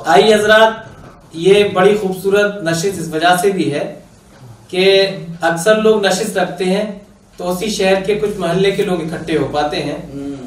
आई हजरात, ये बड़ी खूबसूरत नशिश इस वजह से भी है कि अक्सर लोग नशिश रखते हैं तो उसी शहर के कुछ मोहल्ले के लोग इकट्ठे हो पाते हैं,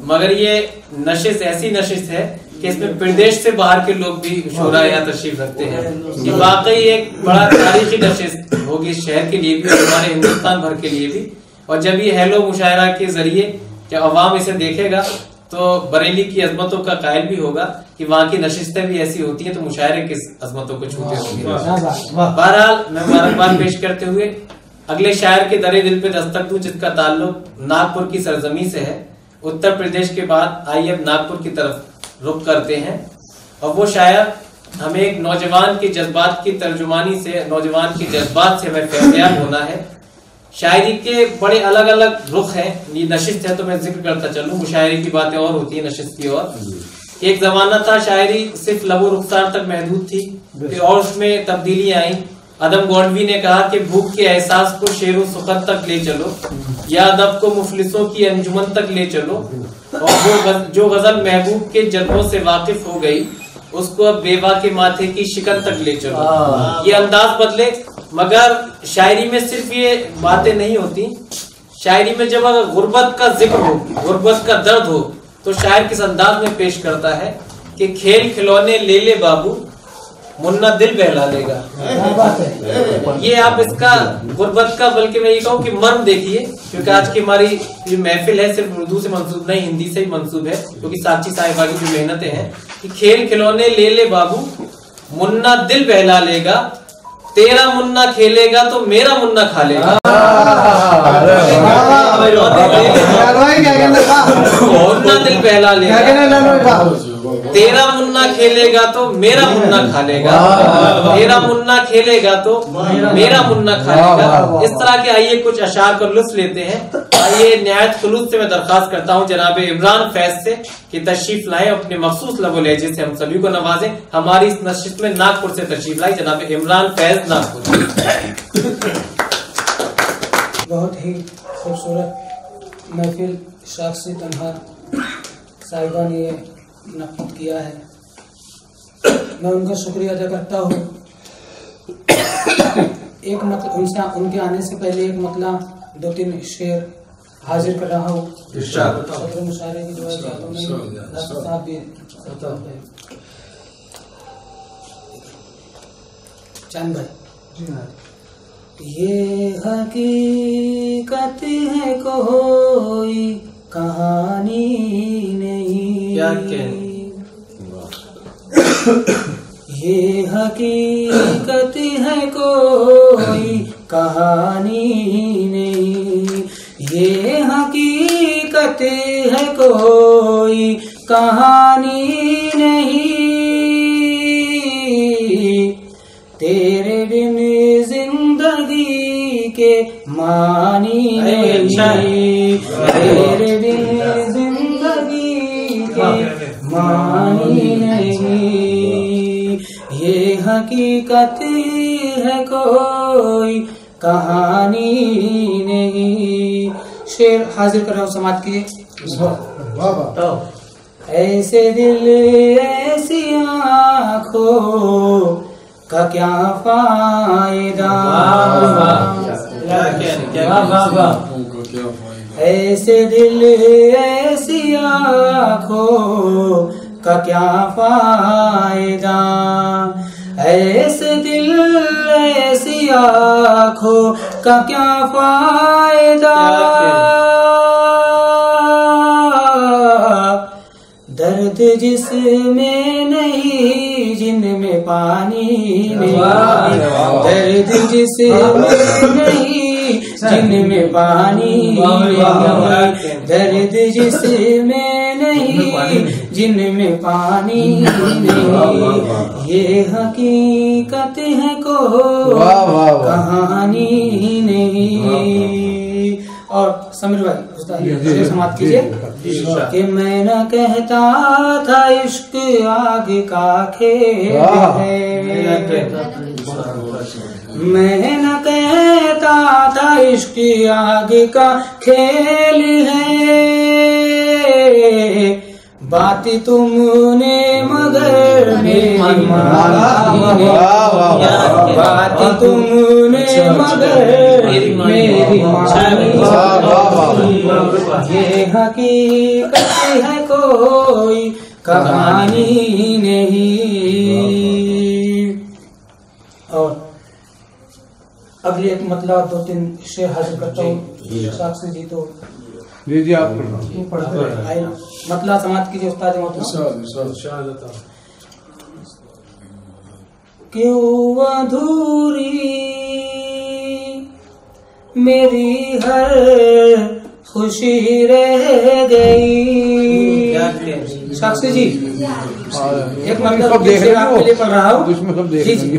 मगर ये नशिश ऐसी नशिश है कि इसमें प्रदेश से बाहर के लोग भी शोरा या तशरीफ रखते हैं। ये वाकई एक बड़ा तारीखी नशिश होगी शहर के लिए भी और हमारे हिंदुस्तान भर के लिए भी। और जब ये हैलो मुशायरा के जरिए जब अवाम इसे देखेगा तो बरेली की अजमतों का कायल भी होगा कि वहाँ की नशिस्तें भी ऐसी होती हैं तो मुशायरे किस अजमतों को छूते होंगे। बहरहाल मैं मुबारकबाद पेश करते हुए अगले शायर के दरे दिल पे दस्तक दूं, जिसका ताल्लुक नागपुर की सरजमी से है। उत्तर प्रदेश के बाद आइए अब नागपुर की तरफ रुख करते हैं और वो शायर हमें एक नौजवान के जज्बात की तर्जुमानी से, नौजवान के जज्बात से हमें फैज़याब होना है। शायरी के बड़े अलग अलग रुख हैं, ये नशिस्त है तो मैं जिक्र करता चलूं, मुशायरे की बातें और होती है, नशिस्त की और। एक जमाना था शायरी सिर्फ लबो रुखसार तक महदूद थी, फिर और उसमें तब्दीलियां आई। अदम गौडवी ने कहा कि भूख के एहसास को शेरो सुखद तक ले चलो, या अदब को मुफलिसों की अंजुमन तक ले चलो, और वो जो गजल महबूब के जज्बों से वाकिफ हो गई उसको अब बेवा के माथे की शिकन तक ले चलो। ये अंदाज बदले, मगर शायरी में सिर्फ ये बातें नहीं होती। शायरी में जब अगर गुर्बत का जिक्र हो, गुर्बत का दर्द हो, तो शायर किस अंदाज में पेश करता है कि खेल खिलौने ले ले बाबू, मुन्ना दिल बहला लेगा। ये आप इसका गुर्बत का, बल्कि मैं ये कहूँ कि मर्म देखिए, क्योंकि आज की हमारी ये महफिल है सिर्फ उर्दू से मंसूब नहीं, हिंदी से ही मंसूब है, क्योंकि साक्षी साहिबा की जो मेहनतें हैं कि खेल खिलौने ले ले बाबू, मुन्ना दिल बहला लेगा, तेरा मुन्ना खेलेगा तो मेरा मुन्ना खा लेगा। मुन्ना दिल बहला लेगा, तेरा मुन्ना खेलेगा तो मेरा मुन्ना खा लेगा, तेरा मुन्ना खेलेगा तो मेरा मुन्ना खा लेगा। इस तरह के आइए कुछ अशार का लुत्फ लेते हैं। आइए निहायत खुलूस से मैं दरख्वास्त करता हूँ जनाब इमरान फैज से कि तशरीफ लाएं, अपने मखसूस लबो लहजे से हम सभी को नवाजें। हमारी इस नशिस्त में नागपुर से तशरीफ लाई जनाब इमरान फैज, नागपुर। बहुत ही खूबसूरत महफिल साक्षी तन्हा साहिबा ने ये नक़द किया है, मैं उनका शुक्रिया अदा करता हूँ। एक मतलब उनके आने से पहले एक मतलब 2-3 शेर हाजिर कर रहा हूँ। सदर मुशायरे की दुआ साहब भी चांद भाई। ये हकीकत है कोई कहानी नहीं, ये हकीकत है कोई कहानी नहीं, ये हकीकत है कोई कहानी नहीं, तेरे बिन जिंदगी के मानी नहीं, तेरे बिन जिंदगी के मानी नहीं, ये हकीकत है कोई कहानी नहीं। शेर हाजिर कर रहा हूँ, समाप्त किए। ऐसे दिल ऐसी आँखों का क्या फायदा, ऐसे दिल ऐसी आँखों का क्या फायदा, ऐसे दिल ऐसी आँखों का क्या फायदा, दर्द जिसमें नहीं जिनमें पानी नहीं, दर्द जिसमें नहीं जिनमें पानी नहीं, दर्द जिसमें नहीं जिनमें पानी नहीं, ये हकीकत है कोई कहानी नहीं। और समीर भाई समाप्त कीजिए कि मैं न कहता था इश्क आग का खेल है, मैं न कहता था इश्क आग का खेल है, बात तुमने मगर मेरी मानी नहीं, बात तुमने मगर मेरी मानी नहीं, ये हकीकत है कोई कहानी नहीं। और अगली एक मतलब 2-3 शेर हासिल करता हूँ साक्षी जी, तो जी आप पढ़ते आए ना, मतलब समाज की जो उस्ताद क्यों अधूरी मेरी हर खुशी रह गई। साक्षी जी एक मतलब शेर आपके लिए पढ़ रहा हूँ जी जी।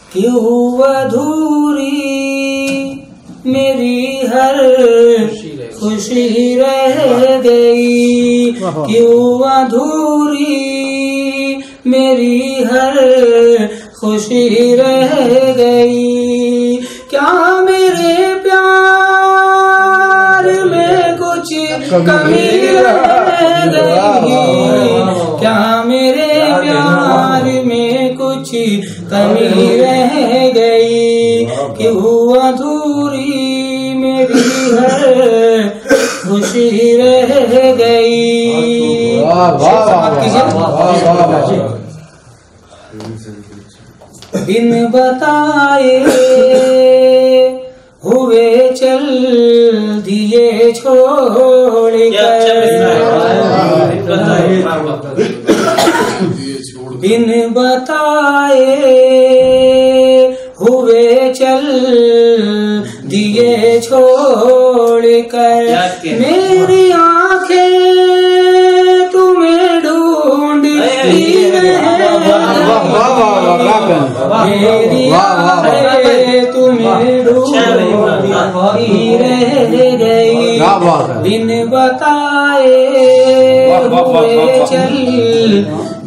क्यों अधूरी मेरी हर खुशी रह गई, क्यों अधूरी मेरी हर खुशी रह गई, क्या मेरे प्यार में कुछ कमी रह गई, क्या मेरे प्यार में कुछ कमी रह गई, क्यों अधूरी मेरी हर खुशी रह गई। बिन बताए हुए चल दिए छोड़ कर, बिन बताए हुए चल दिए छोड़ कर, मेरी आंखें तुम्हें ढूंढती रह गई, मेरी आंखें तुम्हें ढूंढती रह गई, बिन बताए हुए चल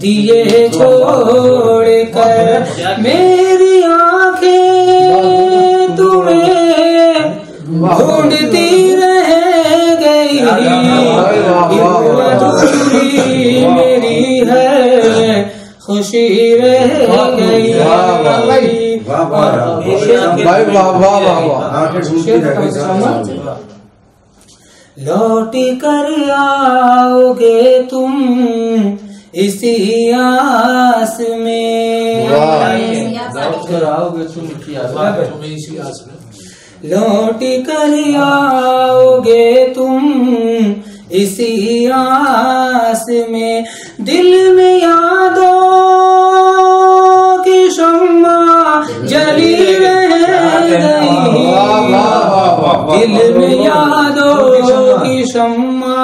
दिए छोड़ कर, मेरी आंखें तुम्हें ढूंढती रह गई, अधूरी मेरी है खुशी रह गई। लौट कर आओगे तुम इसी आस में, लौट कर आओगे तुम इसी आस में, दिल में यादों की शम्मा जली रह गई, दिल में यादों की शम्मा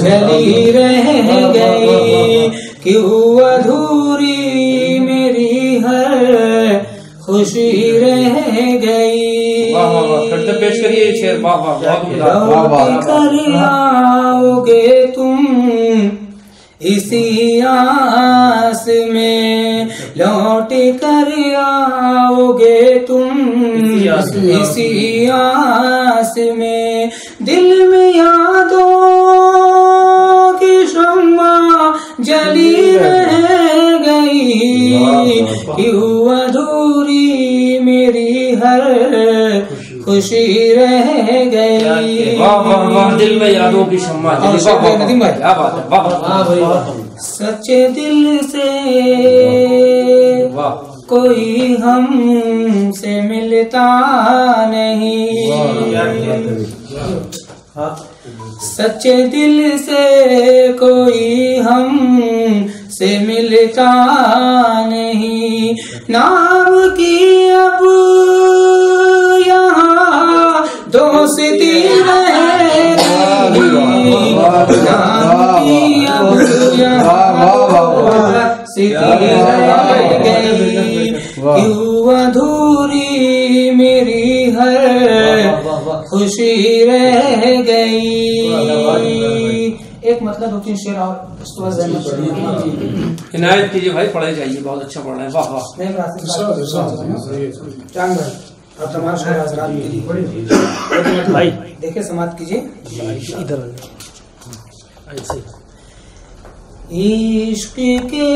जली रह गई, क्यों अधूरी मेरी हर खुशी रह गई। पेश करिए शेर। लौट कर आओगे तुम इसी आस में, लौट कर आओगे तुम इसी आस में, दिल में यादों की शम्मा जली रह गई, क्यों अधूरी मेरी हर खुशी रह गई। दिल में यादों की शम्मा जली, सच्चे दिल से कोई हमसे मिलता नहीं, सच्चे दिल से कोई हमसे मिलता नहीं, नाम की अब यहाँ दोस्ती रह गई, नाम की अब दोस्ती रह गई, क्यों अधूरी मेरी हर खुशी रह गई। एक मतलब 2-3 शेर और इनायत कीजिए भाई, पढ़ाई जाइए, बहुत अच्छा पढ़ रहे हैं। वाह वाह। और तमाम शोर हजरात के लिए भाई देखिए समाप्त कीजिए। इधर इश्क के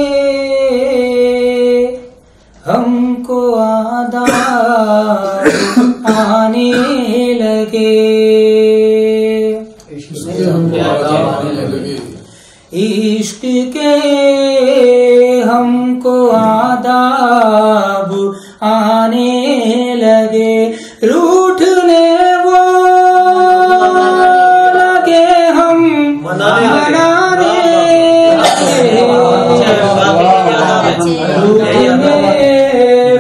हमको आदाब आने लगे, इश्क के हमको आदाब आने लगे, रूठने वो लगे हम मनाने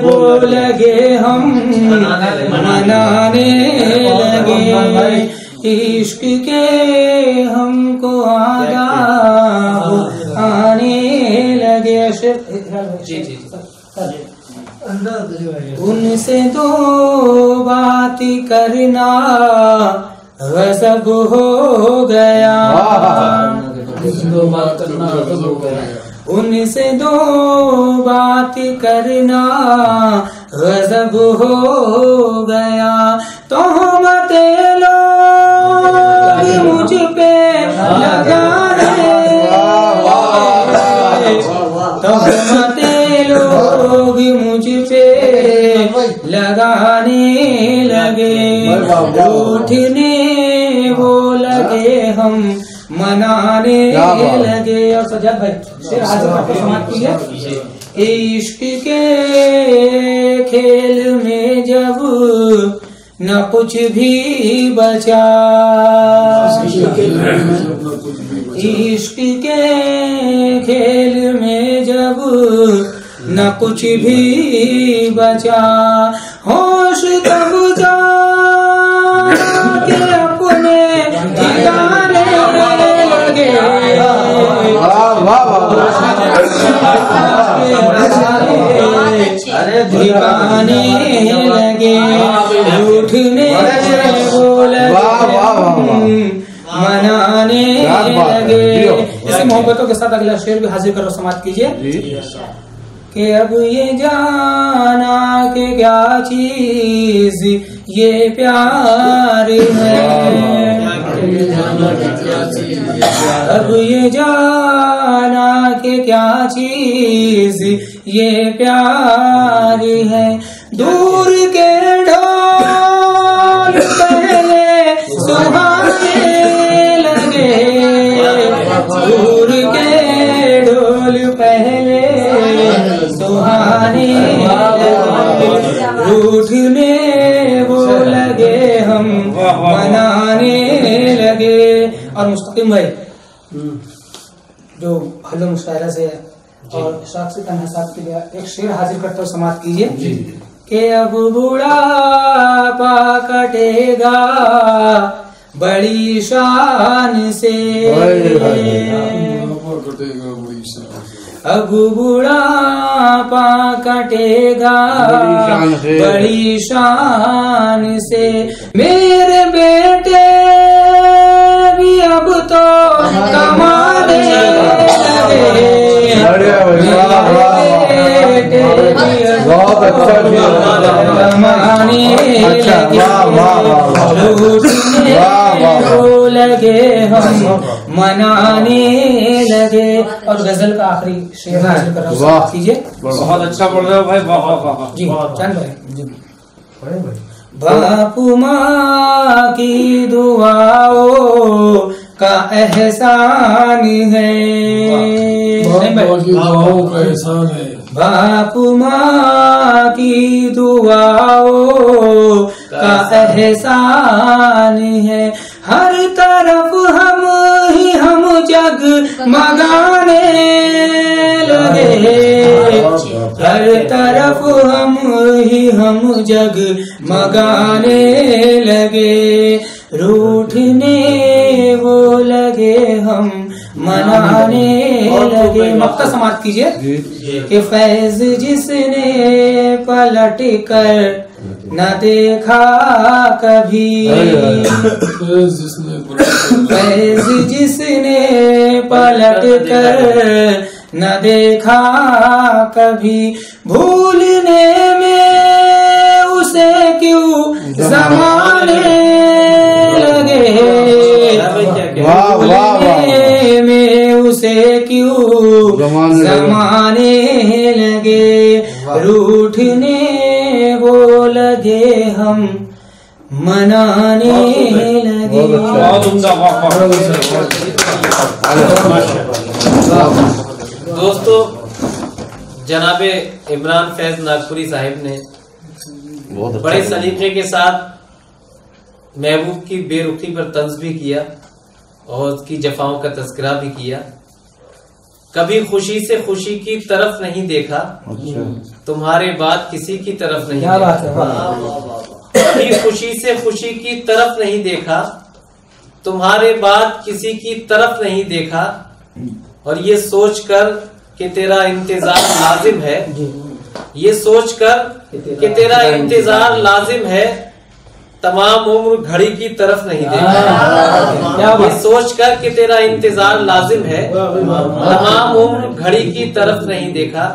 वो लगे हम मनाने लगे, इश्क के हमको आदाब आने लगे। उनसे दो बात करना गज़ब हो गया, उनसे दो बात करना गज़ब हो गया, तोहमते लोग मुझ पे लगाने, तोहमते लोग मुझ पे लगाने लगे, उठने वो लगे हम मनाने लगे। और सजाद भाई शेर हाजिर करके समाप्त कीजिए। इश्क के खेल में जब न कुछ भी बचा, इश्क के खेल में जब न कुछ भी बचा, होश कब जाके अपने ठिकाने लगे, ठिकाने लगे, उठने वो लगे मनाने लगे। इसी मोहब्बतों के साथ अगला शेर भी हाजिर करो, समाप्त कीजिए। कि अब ये जाना कि क्या चीज ये प्यार है, अब ये जाना कि क्या चीज ये प्यार है, दूर के ढोल पहले सुहाने लगे, दूर के ढोल पहले सुहाने लगे, रूठने वो लगे हम मनाने लगे। और मुस्तकिम भाई जो हल्लो मुशायरा से और शाख्सी तन्हा साहब के लिए एक शेर हाजिर करते हुए समाप्त कीजिए। कि अब बुढ़ापा कटेगा बड़ी शान से, अब बुढ़ापा कटेगा बड़ी शान से, मेरे बेटे भी अब तो कमाने लगे, बहुत अच्छा कमाने लगे, हम मनाने लगे। और गजल का आखिरी शेर हाजिर कर रहा हूं, कीजिए। बहुत अच्छा पढ़ रहे हो भाई, वाह वाह वाह जी चंद भाई जी। बापू माँ की दुआओं का एहसान है, बापू माँ की दुआओं का एहसान है, हर तरफ हम ही हम जग मगाने लगे, हर तरफ हम ही हम जग मगाने लगे, रूठने वो लगे हम मनाने लगे। मक्का समाप्त कीजिए। कि फैज जिसने पलट कर न देखा कभी, फैज जिसने पलट कर न देखा कभी, भूलने में उसे क्यों जमाने लगे भूलने में उसे क्यों जमाने लगे, रूठने वो लगे हम मनाने लगे। दोस्तों, जनाबे इमरान फैज नागपुरी साहिब ने बड़े सलीके के साथ महबूब की बेरुखी पर तंज भी किया और उसकी जफाओं का तस्करा भी किया। कभी खुशी से खुशी की तरफ नहीं देखा, तुम्हारे बाद किसी की तरफ नहीं देखा। कभी खुशी से खुशी की तरफ नहीं देखा, तुम्हारे बाद किसी की तरफ नहीं देखा। और ये सोचकर कि तेरा इंतजार लाजिम है, ये सोचकर कि तेरा इंतजार लाजिम है, तमाम उम्र घड़ी की तरफ नहीं देखा। ये सोचकर कि तेरा इंतजार लाजिम है, तमाम उम्र घड़ी की तरफ नहीं देखा।